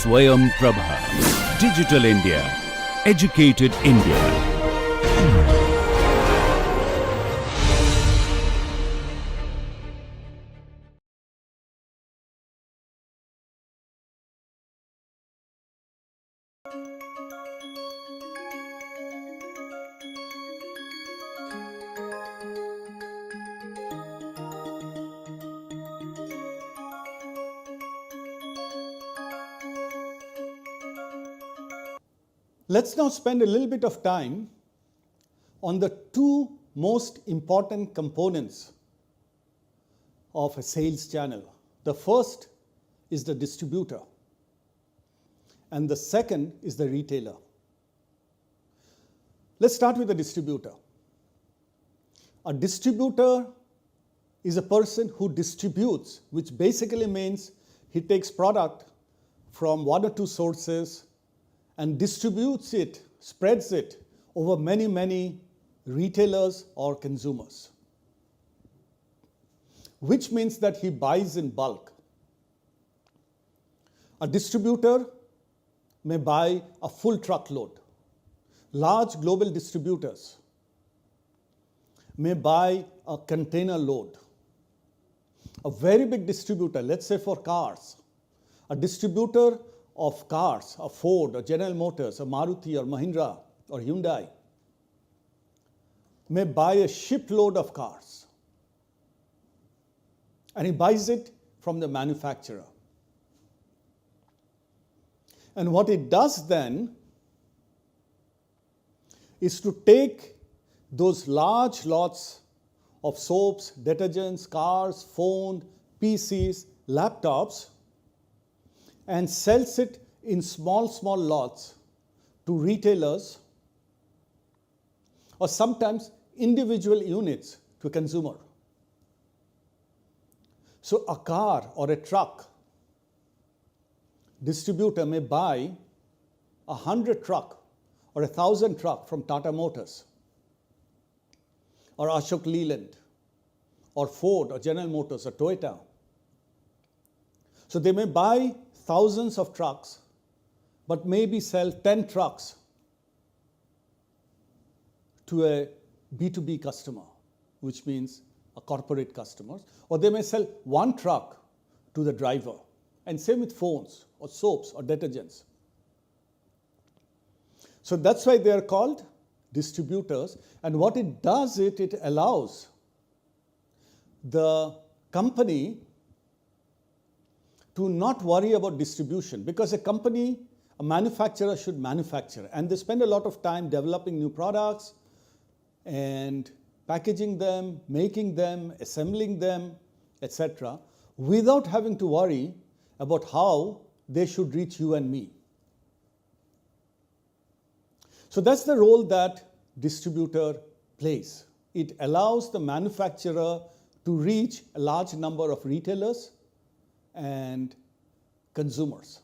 Swayam Prabha. Digital India. Educated India. Let's now spend a little bit of time on the two most important components of a sales channel. The first is the distributor, and the second is the retailer. Let's start with the distributor. A distributor is a person who distributes, which basically means he takes product from one or two sources and distributes it, spreads it over many, many retailers or consumers, which means that he buys in bulk. A distributor may buy a full truckload. Large global distributors may buy a container load. A very big distributor, let's say for cars, a distributor of cars, a Ford, or General Motors, or Maruti, or Mahindra, or Hyundai, may buy a shipload of cars. And he buys it from the manufacturer. And what it does then is to take those large lots of soaps, detergents, cars, phone, PCs, laptops, and sells it in small lots to retailers, or sometimes individual units to a consumer. So a car or a truck distributor may buy 100 truck or 1,000 truck from Tata Motors or Ashok Leyland or Ford or General Motors or Toyota. So they may buy thousands of trucks, but maybe sell 10 trucks to a B2B customer, which means a corporate customer, or they may sell one truck to the driver. And same with phones or soaps or detergents. So that's why they are called distributors. And what it does, it allows the company to not worry about distribution, because a manufacturer should manufacture, and they spend a lot of time developing new products and packaging them, making them, assembling them, etc., without having to worry about how they should reach you and me. So that's the role that distributor plays. It allows the manufacturer to reach a large number of retailers and consumers.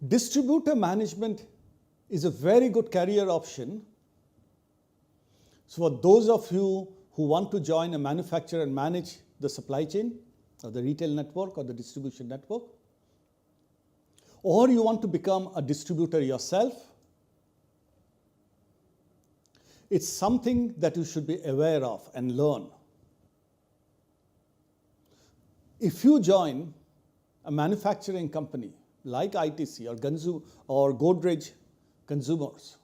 Distributor management is a very good career option. So for those of you who want to join a manufacturer and manage the supply chain or the retail network or the distribution network, or you want to become a distributor yourself, it's something that you should be aware of and learn. If you join a manufacturing company like ITC or Godrej Consumers,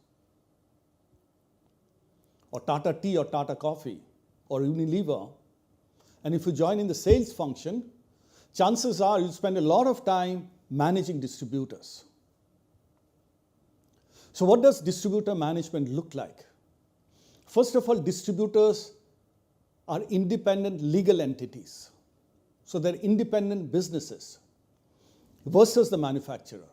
or Tata Tea or Tata Coffee or Unilever, and if you join in the sales function, chances are you'll spend a lot of time managing distributors. So what does distributor management look like? First of all, distributors are independent legal entities. So they're independent businesses versus the manufacturer.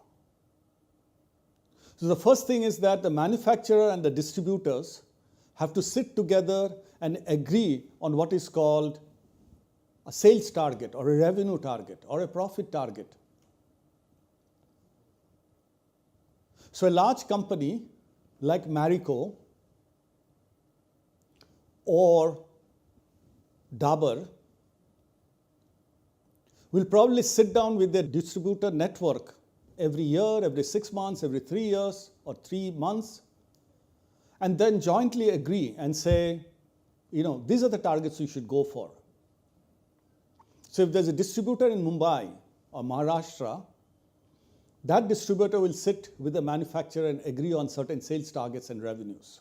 So the first thing is that the manufacturer and the distributors have to sit together and agree on what is called a sales target or a revenue target or a profit target. So a large company like Marico or Dabur will probably sit down with their distributor network every year, every 6 months, every 3 years, or 3 months, and then jointly agree and say, these are the targets you should go for. So if there's a distributor in Mumbai or Maharashtra, that distributor will sit with the manufacturer and agree on certain sales targets and revenues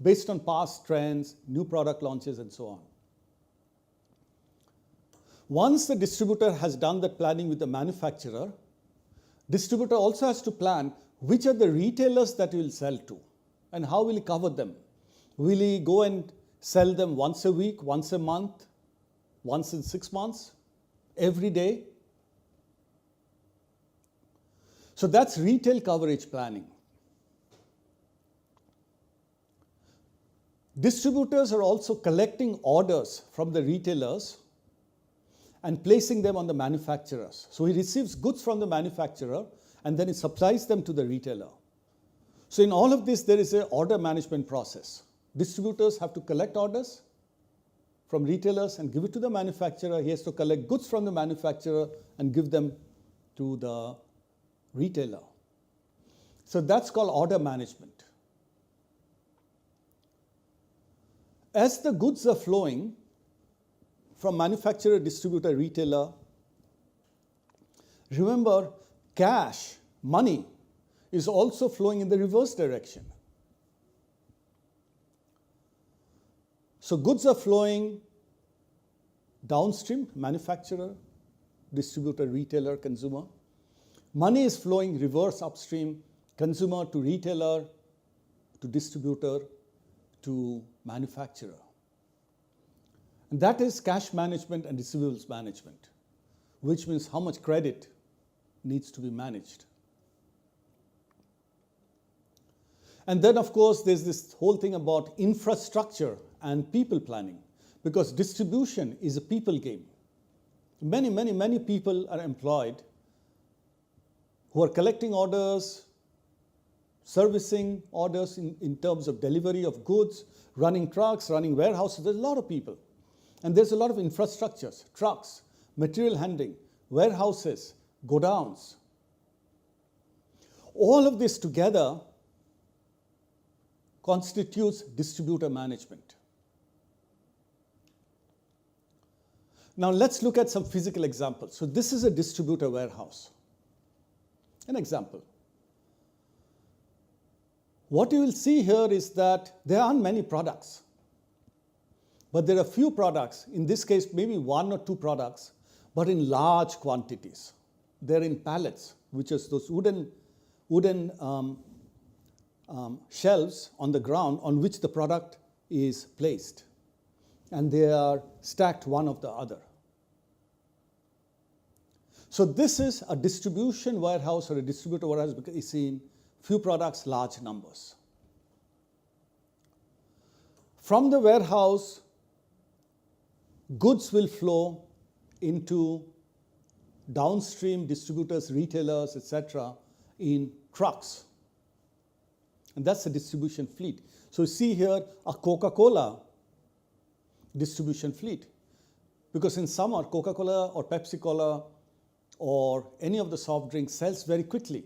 based on past trends, new product launches, and so on. Once the distributor has done that planning with the manufacturer, distributor also has to plan which are the retailers that he will sell to and how will he cover them. Will he go and sell them once a week, once a month, once in 6 months, every day? So that's retail coverage planning. Distributors are also collecting orders from the retailers and placing them on the manufacturers. So he receives goods from the manufacturer and then he supplies them to the retailer. So in all of this, there is an order management process. Distributors have to collect orders from retailers and give it to the manufacturer. He has to collect goods from the manufacturer and give them to the retailer. So that's called order management. As the goods are flowing from manufacturer, distributor, retailer, remember, cash, money, is also flowing in the reverse direction. So goods are flowing downstream, manufacturer, distributor, retailer, consumer. Money is flowing reverse upstream, consumer to retailer, to distributor, to manufacturer. And that is cash management and receivables management, which means how much credit needs to be managed. And then, of course, there's this whole thing about infrastructure and people planning, because distribution is a people game. Many people are employed who are collecting orders, servicing orders in terms of delivery of goods, running trucks, running warehouses. There's a lot of people. And there's a lot of infrastructures, trucks, material handling, warehouses, godowns. All of this together constitutes distributor management. Now let's look at some physical examples. So this is a distributor warehouse. An example. What you will see here is that there aren't many products, but there are few products, in this case maybe 1 or 2 products, but in large quantities. They're in pallets, which is those wooden shelves on the ground on which the product is placed. And they are stacked one of the other. So this is a distribution warehouse or a distributor warehouse because it's in few products, large numbers. From the warehouse, goods will flow into downstream distributors, retailers, etc. in trucks. And that's the distribution fleet. So you see here a Coca-Cola distribution fleet. Because in summer, Coca-Cola or Pepsi-Cola or any of the soft drinks sells very quickly.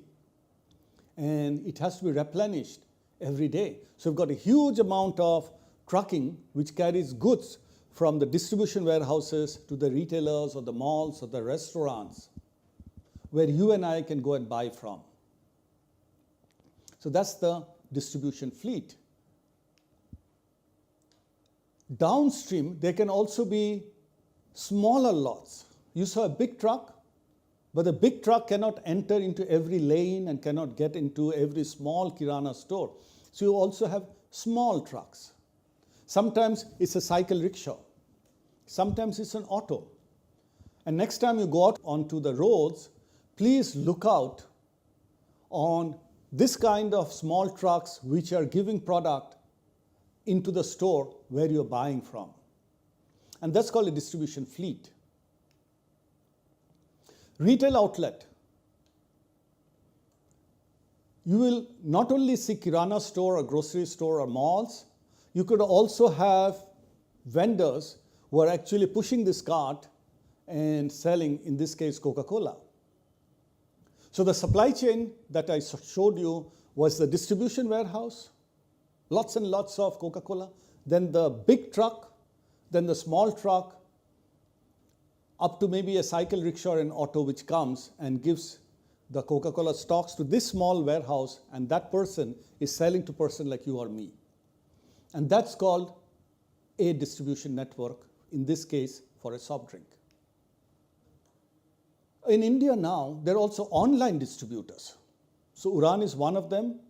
And it has to be replenished every day. So we've got a huge amount of trucking which carries goods from the distribution warehouses to the retailers or the malls or the restaurants where you and I can go and buy from. So that's the distribution fleet. Downstream, there can also be smaller lots. You saw a big truck, but the big truck cannot enter into every lane and cannot get into every small kirana store. So you also have small trucks. Sometimes it's a cycle rickshaw. Sometimes it's an auto. And next time you go out onto the roads, please look out on this kind of small trucks which are giving product into the store where you're buying from. And that's called a distribution fleet. Retail outlet. You will not only see kirana store or grocery store or malls, you could also have vendors who are actually pushing this cart and selling, in this case, Coca-Cola. So the supply chain that I showed you was the distribution warehouse, lots and lots of Coca-Cola, then the big truck, then the small truck, up to maybe a cycle rickshaw or an auto which comes and gives the Coca-Cola stocks to this small warehouse, and that person is selling to person like you or me. And that's called a distribution network, in this case for a soft drink. In India now, there are also online distributors. So Uran is one of them,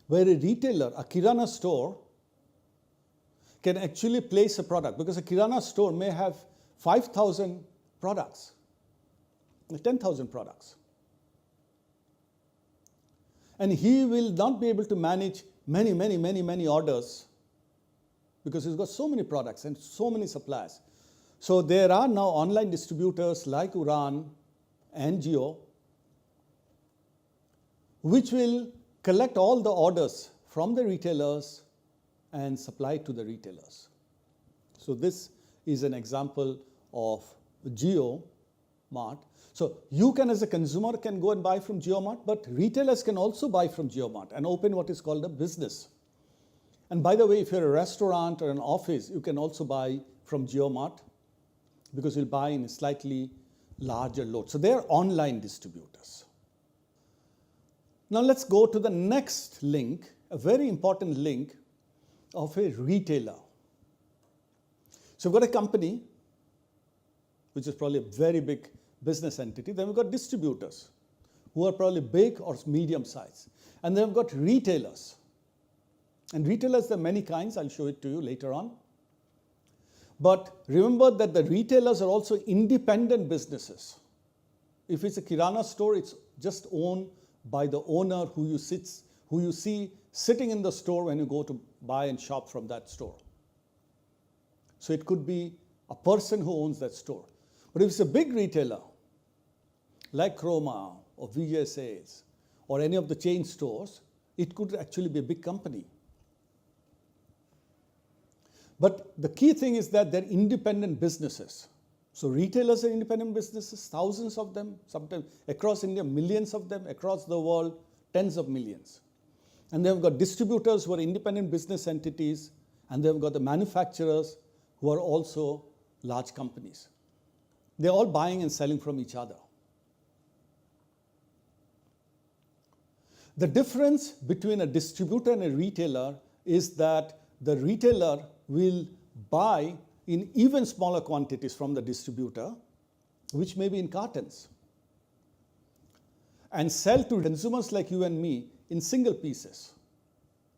where a retailer, a Kirana store, can actually place a product, because a Kirana store may have 5,000 products, 10,000 products. And he will not be able to manage many orders because he's got so many products and so many suppliers. So there are now online distributors like Uran and Jio, which will collect all the orders from the retailers and supply to the retailers. So this is an example of Jio Mart. So you can, as a consumer, can go and buy from Jio Mart, but retailers can also buy from Jio Mart and open what is called a business. And by the way, if you're a restaurant or an office, you can also buy from Jio Mart because you'll buy in a slightly larger load. So they're online distributors. Now let's go to the next link, a very important link of a retailer. So we've got a company, which is probably a very big business entity. Then we've got distributors, who are probably big or medium size. And then we've got retailers. And retailers, there are many kinds. I'll show it to you later on. But remember that the retailers are also independent businesses. If it's a Kirana store, it's just owned by the owner who you see sitting in the store when you go to buy and shop from that store. So it could be a person who owns that store. But if it's a big retailer, like Chroma or Vijay Sales or any of the chain stores, it could actually be a big company. But the key thing is that they're independent businesses. So retailers are independent businesses, thousands of them, sometimes across India, millions of them, across the world, tens of millions. And they've got distributors who are independent business entities, and they've got the manufacturers who are also large companies. They're all buying and selling from each other. The difference between a distributor and a retailer is that the retailer will buy in even smaller quantities from the distributor, which may be in cartons, and sell to consumers like you and me in single pieces.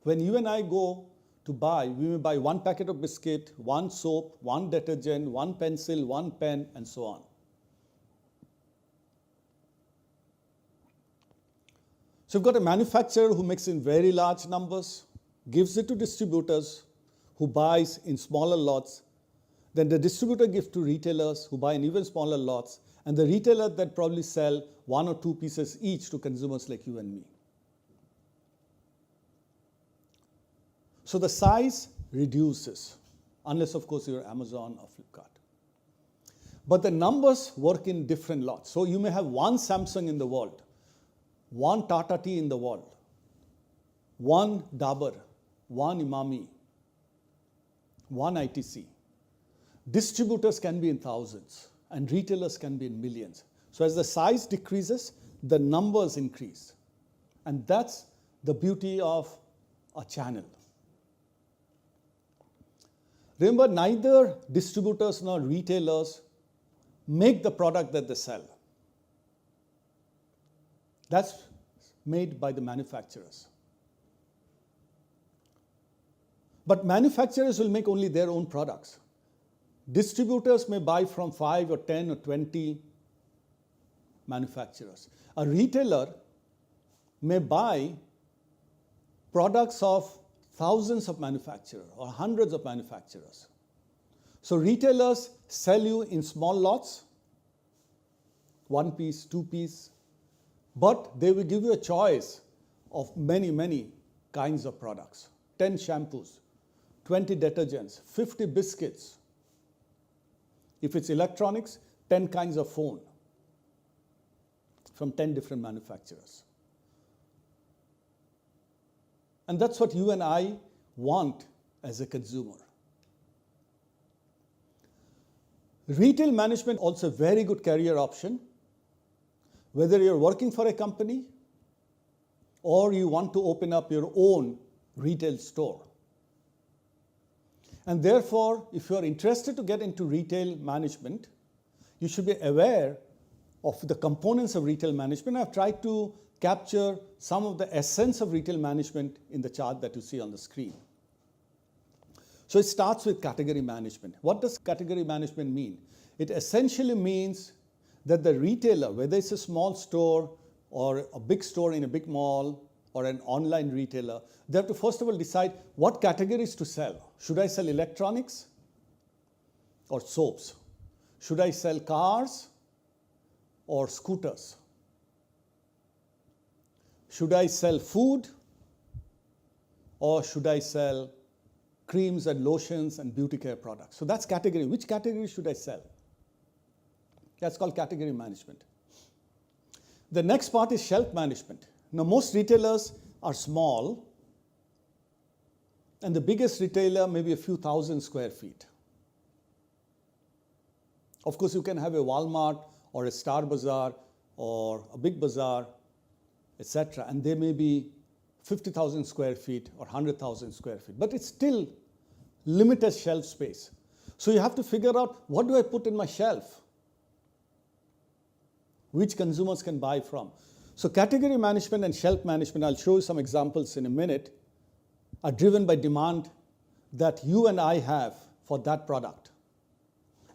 When you and I go to buy, we may buy one packet of biscuit, one soap, one detergent, one pencil, one pen, and so on. So you've got a manufacturer who makes in very large numbers, gives it to distributors who buys in smaller lots. Then the distributor gives to retailers who buy in even smaller lots, and the retailer that probably sell one or two pieces each to consumers like you and me. So the size reduces, unless of course you're Amazon or Flipkart. But the numbers work in different lots. So you may have one Samsung in the world, one Tata Tea in the world, one Dabur, one Imami, one ITC. Distributors can be in thousands and retailers can be in millions. So as the size decreases, the numbers increase. And that's the beauty of a channel. Remember, neither distributors nor retailers make the product that they sell. That's made by the manufacturers. But manufacturers will make only their own products. Distributors may buy from 5 or 10 or 20 manufacturers. A retailer may buy products of thousands of manufacturers or hundreds of manufacturers. So retailers sell you in small lots, one piece, two piece, but they will give you a choice of many kinds of products. 10 shampoos, 20 detergents, 50 biscuits. If it's electronics, 10 kinds of phone from 10 different manufacturers. And that's what you and I want as a consumer. Retail management also a very good career option, whether you're working for a company or you want to open up your own retail store. And therefore, if you're interested to get into retail management, you should be aware of the components of retail management. I've tried to capture some of the essence of retail management in the chart that you see on the screen. So it starts with category management. What does category management mean? It essentially means that the retailer, whether it's a small store or a big store in a big mall or an online retailer, they have to first of all decide what categories to sell. Should I sell electronics or soaps? Should I sell cars or scooters? Should I sell food or should I sell creams and lotions and beauty care products? So that's category. Which category should I sell? That's called category management. The next part is shelf management. Now, most retailers are small, and the biggest retailer may be a few thousand square feet. Of course, you can have a Walmart or a Star Bazaar or a Big Bazaar, etc., and they may be 50,000 square feet or 100,000 square feet, but it's still limited shelf space. So you have to figure out, what do I put in my shelf? Which consumers can buy from? So category management and shelf management, I'll show you some examples in a minute, are driven by demand that you and I have for that product.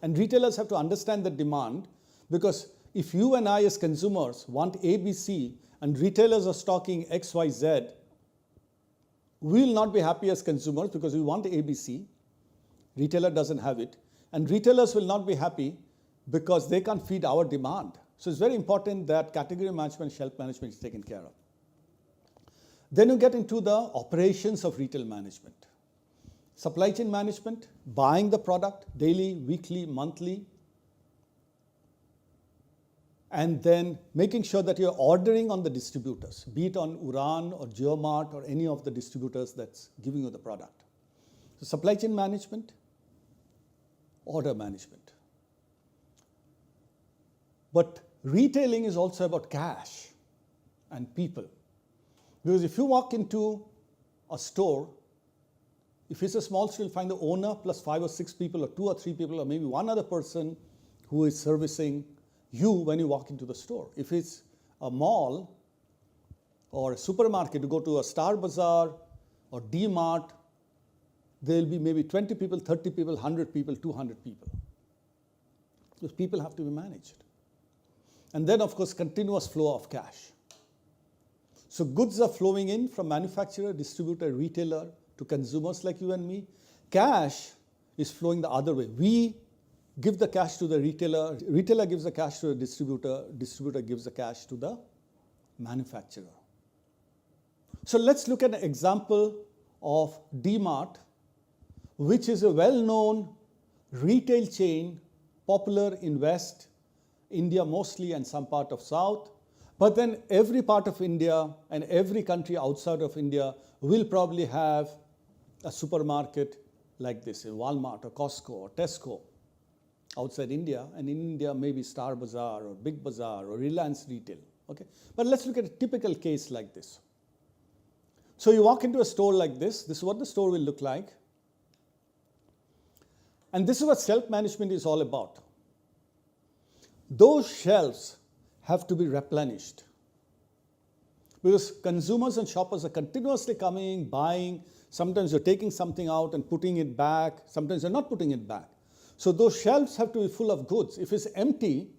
And retailers have to understand the demand, because if you and I as consumers want ABC and retailers are stocking XYZ, we will not be happy as consumers because we want ABC. Retailer doesn't have it. And retailers will not be happy because they can't feed our demand. So it's very important that category management, shelf management is taken care of. Then you get into the operations of retail management. Supply chain management, buying the product daily, weekly, monthly, and then making sure that you're ordering on the distributors, be it on Uran or JioMart or any of the distributors that's giving you the product. So supply chain management, order management. But retailing is also about cash and people. Because if you walk into a store, if it's a small store, you'll find the owner plus 5 or 6 people or 2 or 3 people or maybe one other person who is servicing you when you walk into the store. If it's a mall or a supermarket, you go to a Star Bazaar or D-Mart, there'll be maybe 20 people, 30 people, 100 people, 200 people. Those people have to be managed. And then, of course, continuous flow of cash. So goods are flowing in from manufacturer, distributor, retailer to consumers like you and me. Cash is flowing the other way. We give the cash to the retailer, retailer gives the cash to the distributor, distributor gives the cash to the manufacturer. So let's look at an example of D-Mart, which is a well-known retail chain, popular in West India mostly and some part of South. But then every part of India and every country outside of India will probably have a supermarket like this, a Walmart or Costco or Tesco outside India, and in India maybe Star Bazaar or Big Bazaar or Reliance Retail. Okay? But let's look at a typical case like this. So you walk into a store like this is what the store will look like. And this is what self-management is all about. Those shelves have to be replenished, because consumers and shoppers are continuously coming, buying. Sometimes you're taking something out and putting it back. Sometimes you're not putting it back. So those shelves have to be full of goods. If it's empty,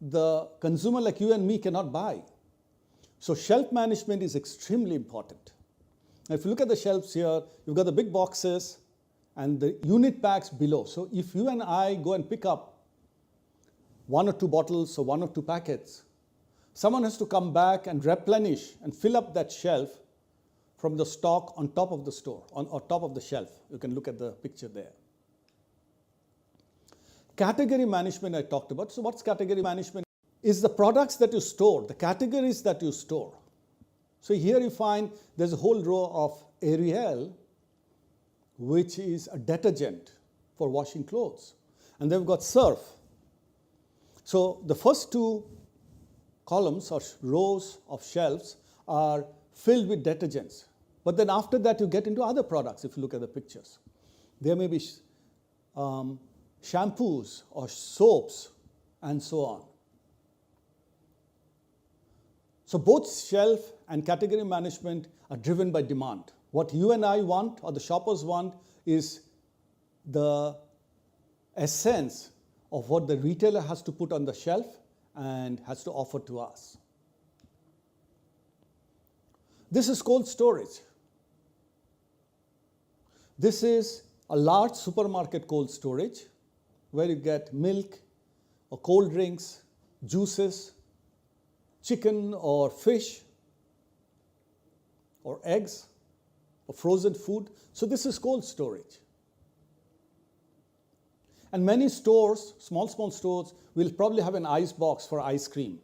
the consumer like you and me cannot buy. So shelf management is extremely important. Now, if you look at the shelves here, you've got the big boxes and the unit packs below. So if you and I go and pick up 1 or 2 bottles or 1 or 2 packets, someone has to come back and replenish and fill up that shelf from the stock on top of the store, on top of the shelf. You can look at the picture there. Category management I talked about. So what's category management? Is the products that you store, the categories that you store. So here you find there's a whole row of Ariel, which is a detergent for washing clothes. And then we've got Surf. So the first two columns or rows of shelves are filled with detergents. But then after that, you get into other products if you look at the pictures. There may be shampoos or soaps and so on. So both shelf and category management are driven by demand. What you and I want or the shoppers want is the essence of what the retailer has to put on the shelf and has to offer to us. This is cold storage. This is a large supermarket cold storage where you get milk or cold drinks, juices, chicken or fish or eggs or frozen food. So this is cold storage. And many stores, small stores, will probably have an ice box for ice cream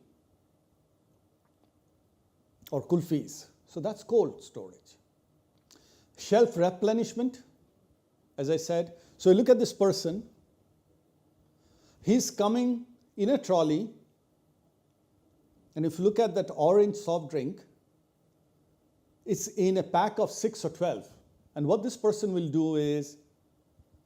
or kulfis. So that's cold storage. Shelf replenishment, as I said. So you look at this person. He's coming in a trolley. And if you look at that orange soft drink, it's in a pack of 6 or 12. And what this person will do is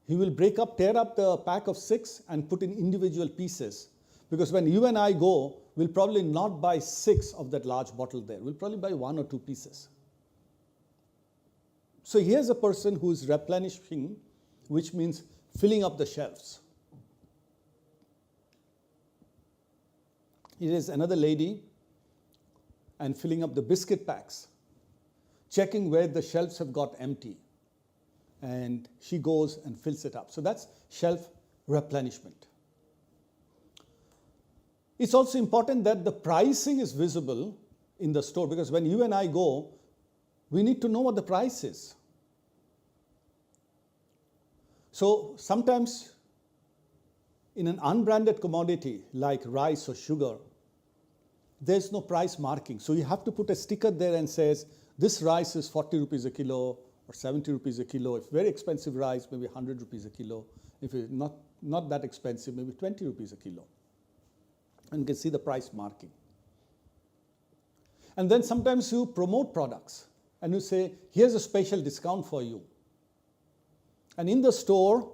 he will tear up the pack of 6 and put in individual pieces. Because when you and I go, we'll probably not buy 6 of that large bottle there. We'll probably buy 1 or 2 pieces. So here's a person who is replenishing, which means filling up the shelves. Here is another lady and filling up the biscuit packs, checking where the shelves have got empty. And she goes and fills it up. So that's shelf replenishment. It's also important that the pricing is visible in the store, because when you and I go, we need to know what the price is. So sometimes in an unbranded commodity like rice or sugar, there's no price marking. So you have to put a sticker there and says, this rice is 40 rupees a kilo or 70 rupees a kilo. If very expensive rice, maybe 100 rupees a kilo. If it's not that expensive, maybe 20 rupees a kilo. And you can see the price marking. And then sometimes you promote products and you say, here's a special discount for you. And in the store,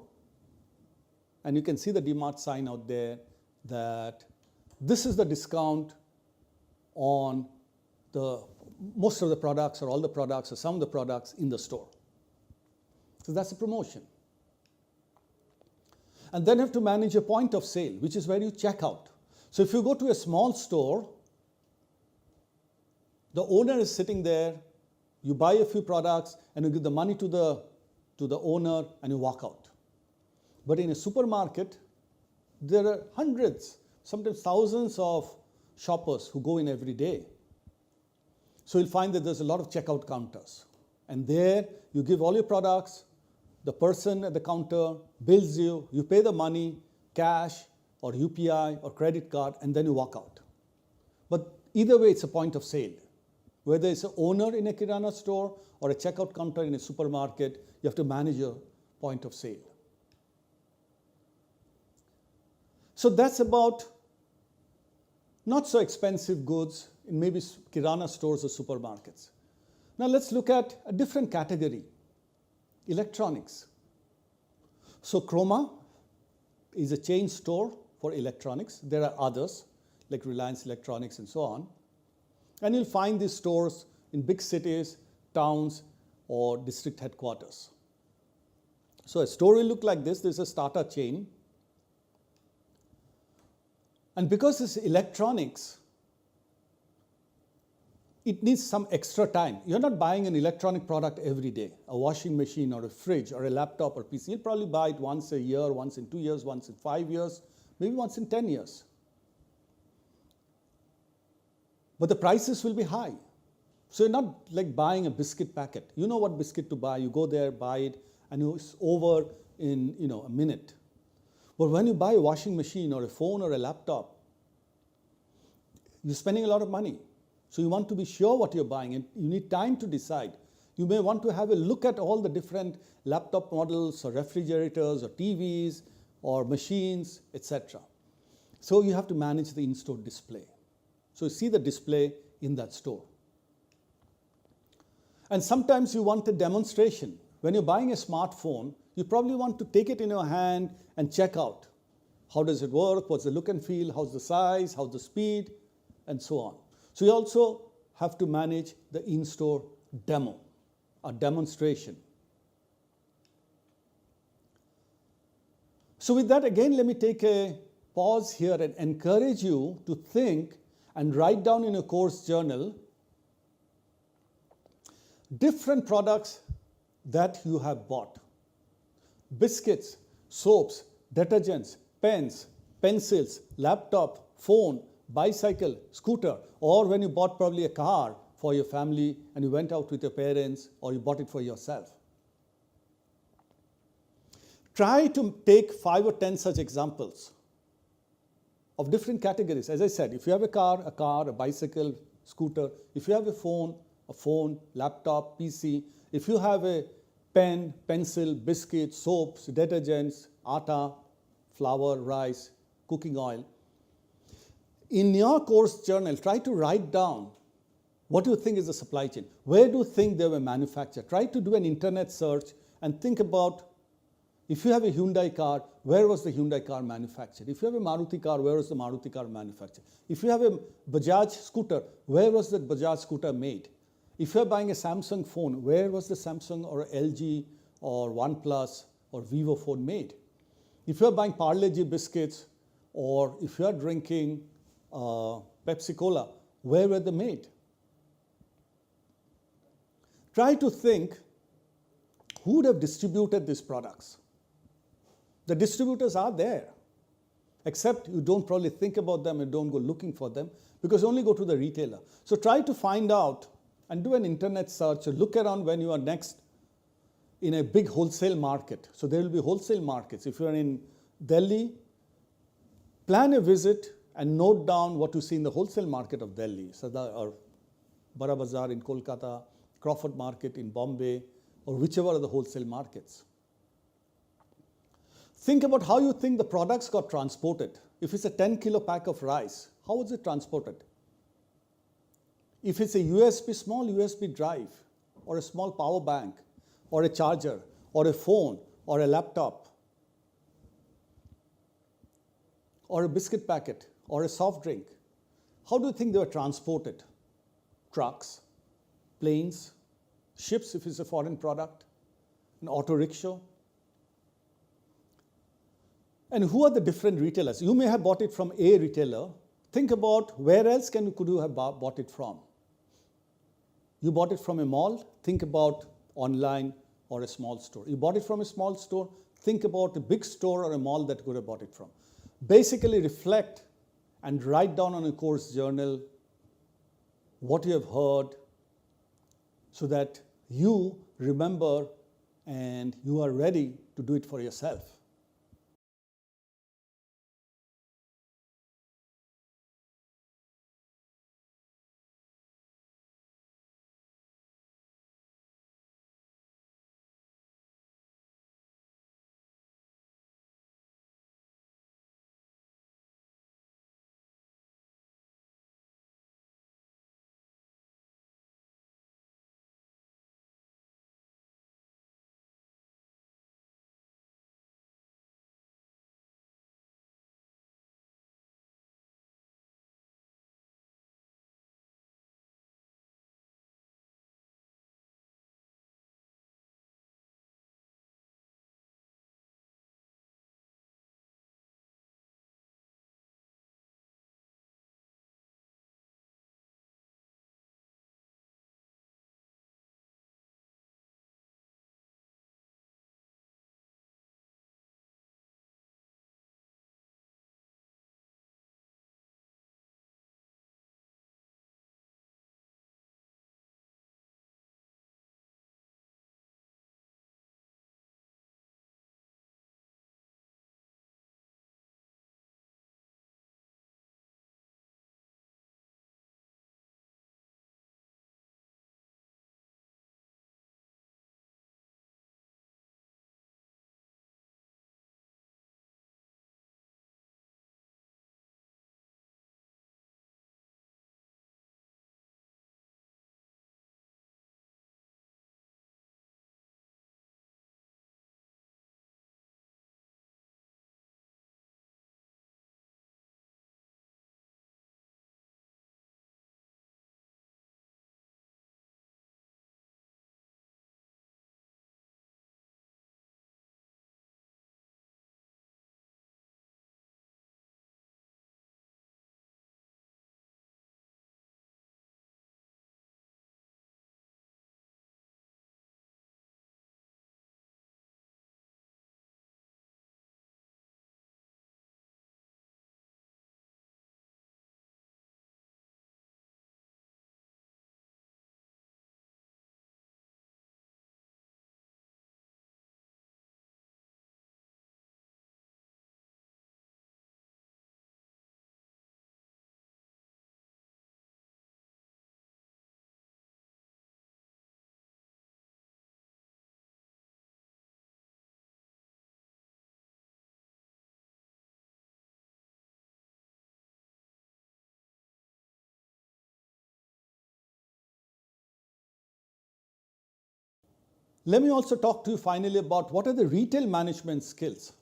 and you can see the DMart sign out there, that this is the discount on most of the products or all the products or some of the products in the store. So that's a promotion. And then you have to manage a point of sale, which is where you check out. So if you go to a small store, the owner is sitting there, you buy a few products and you give the money to the owner and you walk out. But in a supermarket, there are hundreds, sometimes thousands of shoppers who go in every day. So you'll find that there's a lot of checkout counters. And there you give all your products, the person at the counter bills you, you pay the money, cash or UPI or credit card, and then you walk out. But either way, it's a point of sale. Whether it's an owner in a Kirana store or a checkout counter in a supermarket, you have to manage your point of sale. So that's about not so expensive goods in maybe Kirana stores or supermarkets. Now let's look at a different category, electronics. So Chroma is a chain store for electronics. There are others like Reliance Electronics and so on. And you'll find these stores in big cities, towns, or district headquarters. So a store will look like this. This is a starter chain. And because it's electronics, it needs some extra time. You're not buying an electronic product every day, a washing machine or a fridge or a laptop or PC. You'll probably buy it once a year, once in 2 years, once in 5 years, maybe once in 10 years. But the prices will be high. So you're not like buying a biscuit packet. You know what biscuit to buy. You go there, buy it, and it's over in a minute. But when you buy a washing machine or a phone or a laptop, you're spending a lot of money. So you want to be sure what you're buying, and you need time to decide. You may want to have a look at all the different laptop models or refrigerators or TVs or machines, etc. So you have to manage the in-store display. So you see the display in that store. And sometimes you want a demonstration. When you're buying a smartphone, you probably want to take it in your hand and check out. How does it work? What's the look and feel? How's the size? How's the speed? And so on. So you also have to manage the in-store demo, a demonstration. So with that, again, let me take a pause here and encourage you to think and write down in a course journal different products that you have bought. Biscuits, soaps, detergents, pens, pencils, laptop, phone, bicycle, scooter, or when you bought probably a car for your family and you went out with your parents, or you bought it for yourself. Try to take 5 or 10 such examples of different categories. As I said, if you have a car, a bicycle, scooter. If you have a phone, laptop, PC. If you have a pen, pencil, biscuits, soaps, detergents, atta, flour, rice, cooking oil. In your course journal, try to write down what do you think is the supply chain. Where do you think they were manufactured? Try to do an internet search and think about, if you have a Hyundai car, where was the Hyundai car manufactured? If you have a Maruti car, where was the Maruti car manufactured? If you have a Bajaj scooter, where was the Bajaj scooter made? If you're buying a Samsung phone, where was the Samsung or LG or OnePlus or Vivo phone made? If you're buying Parle-G biscuits, or if you're drinking Pepsi Cola, where were they made? Try to think who would have distributed these products. The distributors are there, except you don't probably think about them and don't go looking for them because you only go to the retailer. So try to find out and do an internet search or look around when you are next in a big wholesale market. So there will be wholesale markets. If you're in Delhi, plan a visit and note down what you see in the wholesale market of Delhi, or Bara Bazaar in Kolkata, Crawford Market in Bombay, or whichever are the wholesale markets. Think about how you think the products got transported. If it's a 10-kilo pack of rice, how was it transported? If it's a small USB drive, or a small power bank, or a charger, or a phone, or a laptop, or a biscuit packet, or a soft drink, how do you think they were transported? Trucks, planes, ships if it's a foreign product, an auto rickshaw. And who are the different retailers? You may have bought it from a retailer. Think about where else could you have bought it from? You bought it from a mall, think about online or a small store. You bought it from a small store, think about a big store or a mall that you could have bought it from. Basically reflect and write down on a course journal what you have heard so that you remember and you are ready to do it for yourself. Let me also talk to you finally about what are the retail management skills.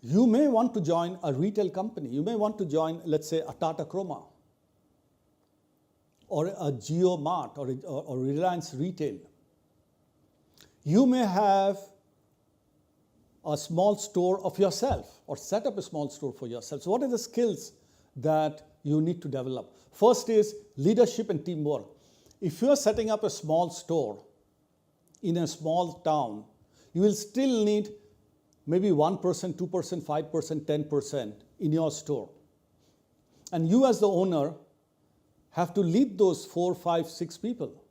You may want to join a retail company. You may want to join, let's say, a Tata Chroma or a Jio Mart or Reliance Retail. You may have a small store of yourself or set up a small store for yourself. So what are the skills that you need to develop? First is leadership and teamwork. If you're setting up a small store in a small town, you will still need maybe 1%, 2%, 5%, 10% in your store. And you as the owner have to lead those 4, 5, 6 people.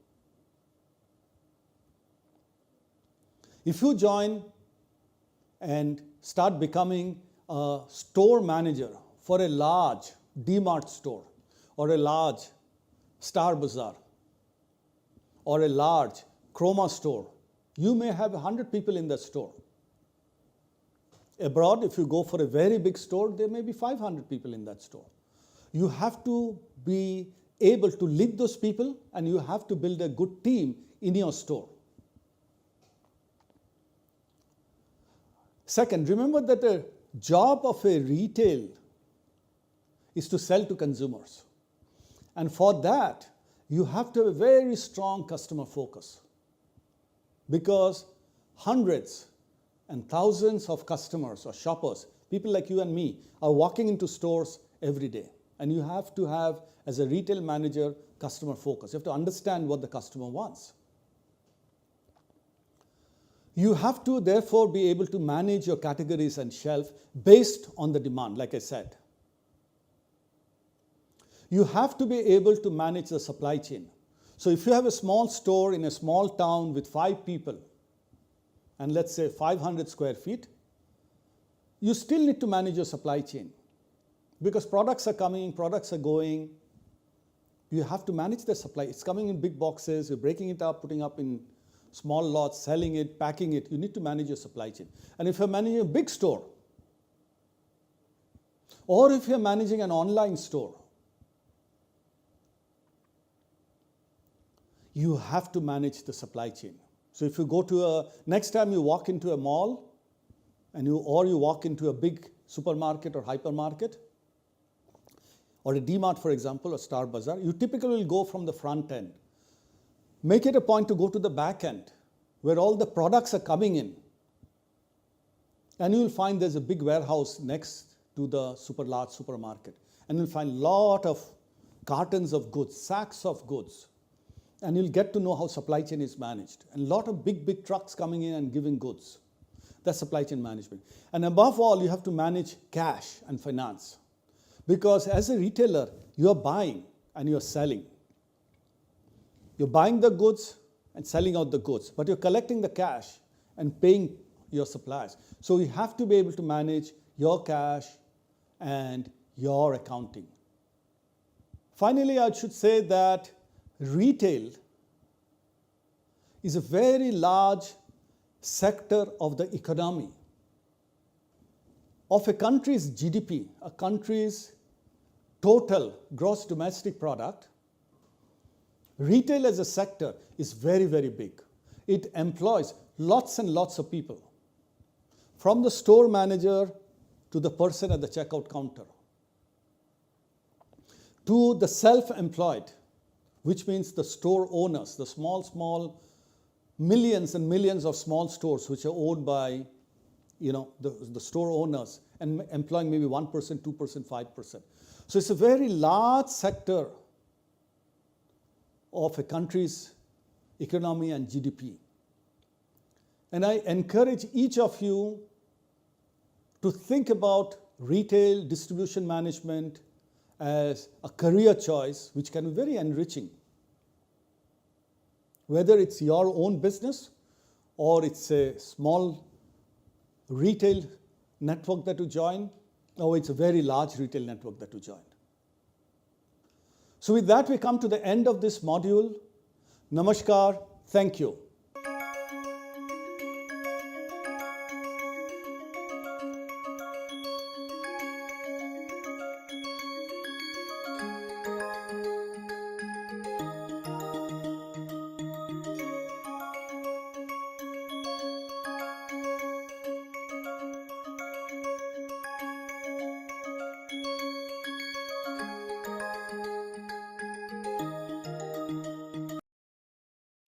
If you join and start becoming a store manager for a large D-Mart store or a large Star Bazaar or a large Chroma store, you may have 100 people in that store. Abroad, if you go for a very big store, there may be 500 people in that store. You have to be able to lead those people, and you have to build a good team in your store. Second, remember that the job of a retail is to sell to consumers. And for that, you have to have a very strong customer focus, because hundreds and thousands of customers or shoppers, people like you and me, are walking into stores every day. And you have to have, as a retail manager, customer focus. You have to understand what the customer wants. You have to therefore be able to manage your categories and shelf based on the demand, like I said. You have to be able to manage the supply chain. So if you have a small store in a small town with 5 people, and let's say 500 square feet, you still need to manage your supply chain. Because products are coming, products are going. You have to manage the supply. It's coming in big boxes, you're breaking it up, putting up in small lots, selling it, packing it. You need to manage your supply chain. And if you're managing a big store, or if you're managing an online store, you have to manage the supply chain. So if you go to next time you walk into a mall, or you walk into a big supermarket or hypermarket, or a D-Mart, for example, or Star Bazaar, you typically will go from the front end. Make it a point to go to the back end, where all the products are coming in. And you will find there's a big warehouse next to the super large supermarket. And you'll find a lot of cartons of goods, sacks of goods. And you'll get to know how supply chain is managed. And a lot of big trucks coming in and giving goods. That's supply chain management. And above all, you have to manage cash and finance. Because as a retailer, you're buying and you're selling. You're buying the goods and selling out the goods, but you're collecting the cash and paying your suppliers. So you have to be able to manage your cash and your accounting. Finally, I should say that retail is a very large sector of the economy. Of a country's GDP, a country's total gross domestic product, retail as a sector is very, very big. It employs lots and lots of people, from the store manager to the person at the checkout counter, to the self-employed, which means the store owners, the small millions and millions of small stores which are owned by the store owners and employing maybe 1%, 2%, 5%. So it's a very large sector of a country's economy and GDP. And I encourage each of you to think about retail distribution management as a career choice which can be very enriching. Whether it's your own business or it's a small retail network that you join, or it's a very large retail network that you join. So with that, we come to the end of this module. Namaskar. Thank you.